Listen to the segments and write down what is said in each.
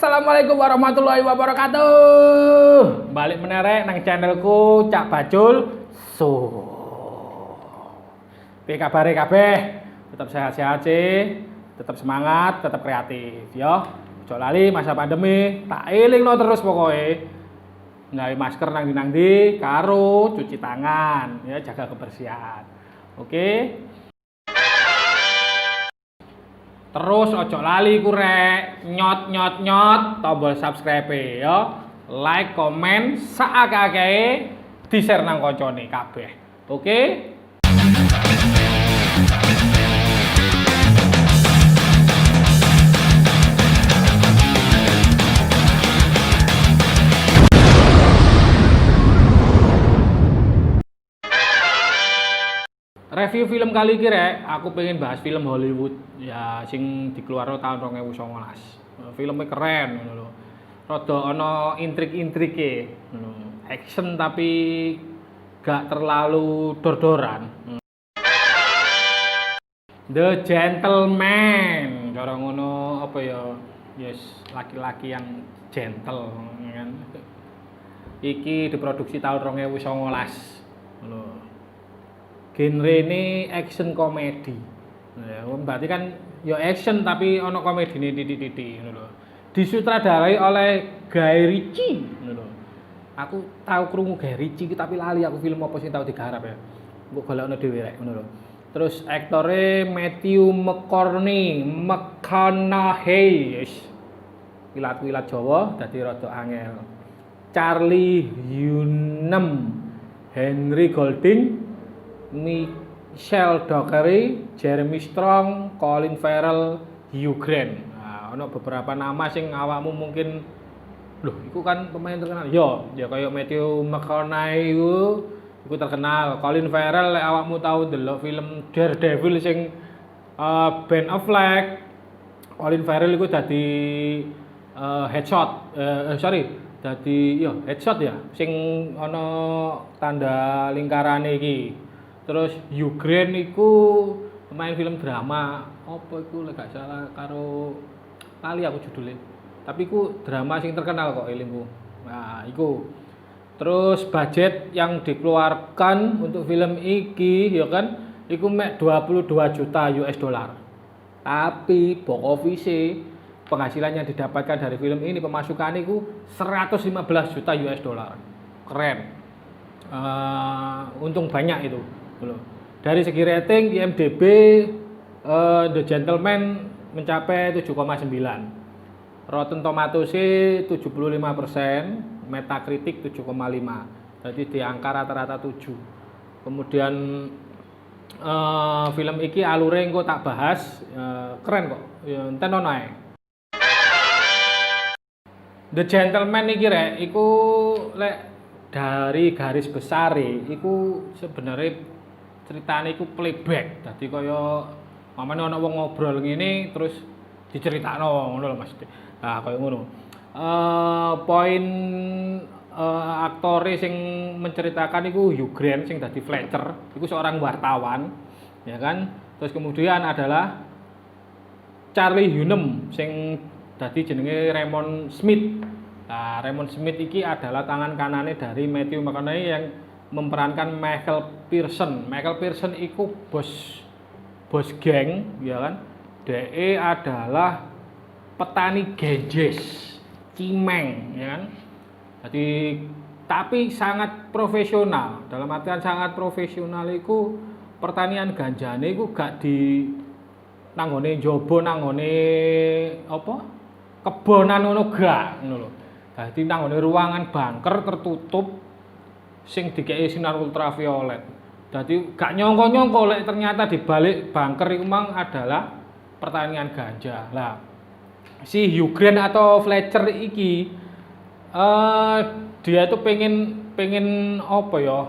Assalamualaikum warahmatullahi wabarakatuh. Balik menerek nang channelku Cak Bacul. Piye kabare kabeh? Tetap sehat-sehat sih, tetap semangat, tetap kreatif ya. Ojo lali masa pandemi, tak elingno terus pokoknya. Nggawe masker nang ndi karo cuci tangan ya, jaga kebersihan. Oke. Terus ojo lali ku rek, nyot tombol subscribe ya. Like, komen, saakake di-share nang koncone kabeh. Oke? Review film kali iki rek, aku pengen bahas film Hollywood ya sing dikeluarno tahun 2019. Filmnya keren ngono lho. Rada ana intrik-intrike ngono. Action tapi gak terlalu dor-doran. The Gentleman, cara ngono apa ya? Yes, laki-laki yang gentle kan. Iki diproduksi tahun 2019. Ngono. Genre ini action komedi. Ya, berarti kan ya action tapi ono komedine titik-titik ngono lho. Disutradarai oleh Guy Ritchie ngono lho. Aku tahu krungu Guy Ritchie tapi lali aku film apa sing tau digarap ya. Mbok golekno dhewe rek ngono lho. Terus aktore Matthew McConaughey. Wilat-wilat Jawa dadi rada angel. Charlie Hunnam, Henry Golding, Michelle Dockery, Jeremy Strong, Colin Farrell, Hugh Grant. Nah, ono beberapa nama sing awakmu mungkin loh, itu kan pemain terkenal. Ya kayak Matthew McConaughey iku terkenal. Colin Farrell awakmu tahu delok film Daredevil sing Ben Affleck. Colin Farrell iku dadi headshot ya sing ana tanda lingkarane iki. Terus Hugh Grant iku pemain film drama apa iku lek gak salah karo lali aku judulnya. Tapi iku drama sing terkenal kok elingku. Nah, iku. Terus budget yang dikeluarkan untuk film iki ya kan iku mek 22 juta US dollar. Tapi box office penghasilan yang didapatkan dari film ini pemasukan iku 115 juta US dollar. Keren. Untung banyak itu. Dari segi rating IMDb The Gentleman mencapai 7,9. Rotten Tomatoes 75%, Metacritic 7,5. Jadi di angka rata-rata 7. Kemudian film iki alure engko tak bahas, keren kok. Ya enten ono ae. The Gentleman iki rek, iku lek dari garis besar iku sebenarnya ceritane iku playback. Dadi kaya mamane ana wong ngobrol ngene terus diceritakno ngono lho Mas. Nah, kaya ngono. Poin aktore sing menceritakan iku Hugh Grant sing dadi Fletcher, iku seorang wartawan, ya kan? Terus kemudian adalah Charlie Hunnam sing dadi jenenge Raymond Smith. Nah, Raymond Smith iki adalah tangan kanane dari Matthew McConaughey yang memerankan Michael Pearson. Michael Pearson iku bos geng, ya kan? DE adalah petani genjes, cimeng, ya kan? Jadi tapi sangat profesional. Dalam artian sangat profesional iku pertanian ganjane iku gak di nanggone njaba nanggone apa? Kebonan ngono gak ngono lho. Dadi nanggone ruangan bunker tertutup sing dikei sinar ultraviolet. Dadi gak nyangka-nyangka lek ternyata di balik bunker iku mang adalah pertanian ganja. Lah, si Hugh Grant atau Fletcher iki dia tuh pengen apa ya?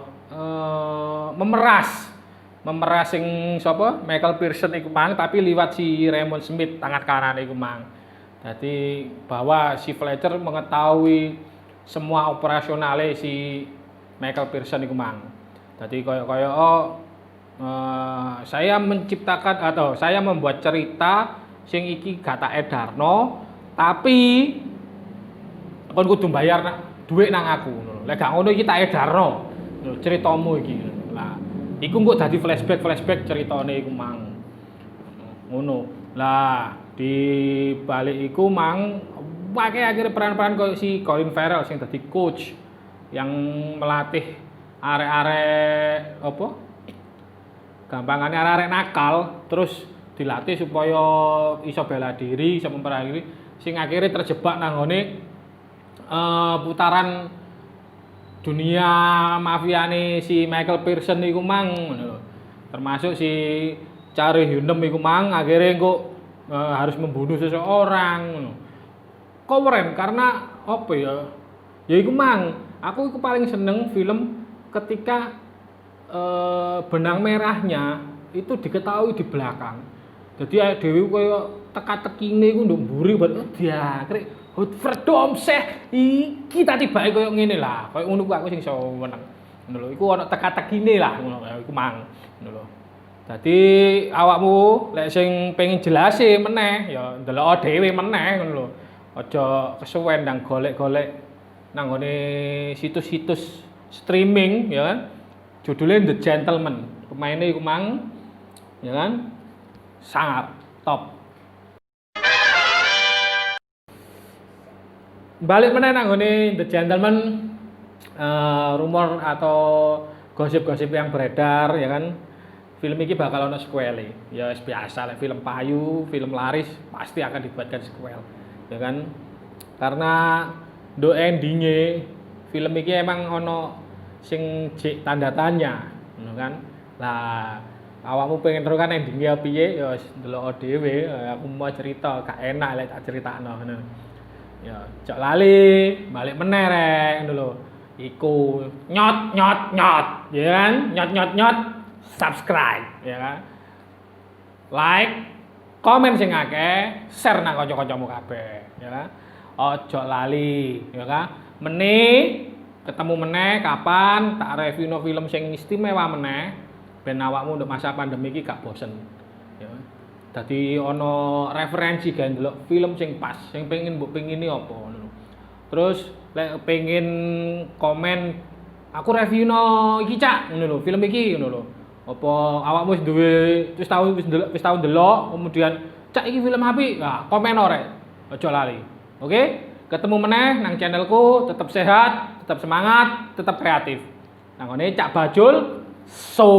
Memeras sing sapa? Michael Pearson iku mang tapi liwat si Raymond Smith tangan kanan iku mang. Jadi bahwa si Fletcher mengetahui semua operasionalnya si Michael Pearson iku mang. Jadi kaya saya menciptakan atau saya membuat cerita sing iki gak tak edarno tapi kon kudu bayar dhuwit nang aku ngono. Lek gak ngono iki tak edarno ceritamu iki. Lah, iku kok dadi flashback ceritane iku mang. Ngono. Lah, di balik iku mang pakai akhirnya peran-peran kayak si Colin Farrell sing dadi coach yang melatih arek-arek apa? Gampangane arek-arek nakal terus dilatih supaya iso bela diri, iso memperbaiki diri sing akhirnya terjebak nang ngone putaran dunia mafiane si Michael Pearson iku mang ngono lho. Termasuk si Charlie Hunnam iku mang akhirnya kok harus membunuh seseorang ngono. Keren karena apa ya? Ya iku mang, aku iku paling seneng film ketika benang merahnya itu diketahui di belakang. Jadi dhewe koyo teka-tekine iku nduk mburi banget dia krek Verdom iki tadi bae koyo ngene lah. Koyo ngono ku aku sing iso meneng. Ngono lho, iku ana teka-tekine lah ngono iku mang. Ngono lho. Dadi awakmu lek sing pengen jelase meneh ya ndelok dhewe meneh ngono lho. Aja kesuwen nang golek-golek nang ngene situs-situs streaming ya kan. Judulnya The Gentleman. Pemainnya iku mang ya kan. Sangat top. Balik meneh nang ngene The Gentleman, rumor atau gosip-gosip yang beredar ya kan. Film ini bakal ono sequel. Ya biasa lah film payu, film laris pasti akan dibuatkan sequel. Ya kan? Karena do endinge film ini emang ono sing jek tanda tanya, ngono kan. Lah awakmu pengen terus kan endingnya piye ya ndelok dhewe, aku mau cerita gak enak lek tak critakno ngono. Ya, cok lali, balik meneh rek ngono lho. Iku nyot, ya kan? Nyot, subscribe, ya kan? Like, komen sing akeh, share nang kanca-kancamu kabeh, ya kan? Ojo lali, ya kan? Meneh ketemu meneh kapan tak review no film sing istimewa meneh ben awakmu untuk masa pandemi iki gak bosen. Ya. Dadi ana referensi gawe ndelok film sing pas, sing pengen mbok pengini apa ngono. Terus lek pengen komen aku review no iki cak ngono lho, film iki ngono lho. Apa awakmu wis duwe wis tau ndelok kemudian cak iki film apik. Nah, komen ora. Aja lali. Oke? Ketemu meneh nang channelku, tetap sehat, tetap semangat, tetap kreatif. Nang ngene Cak Bajul, so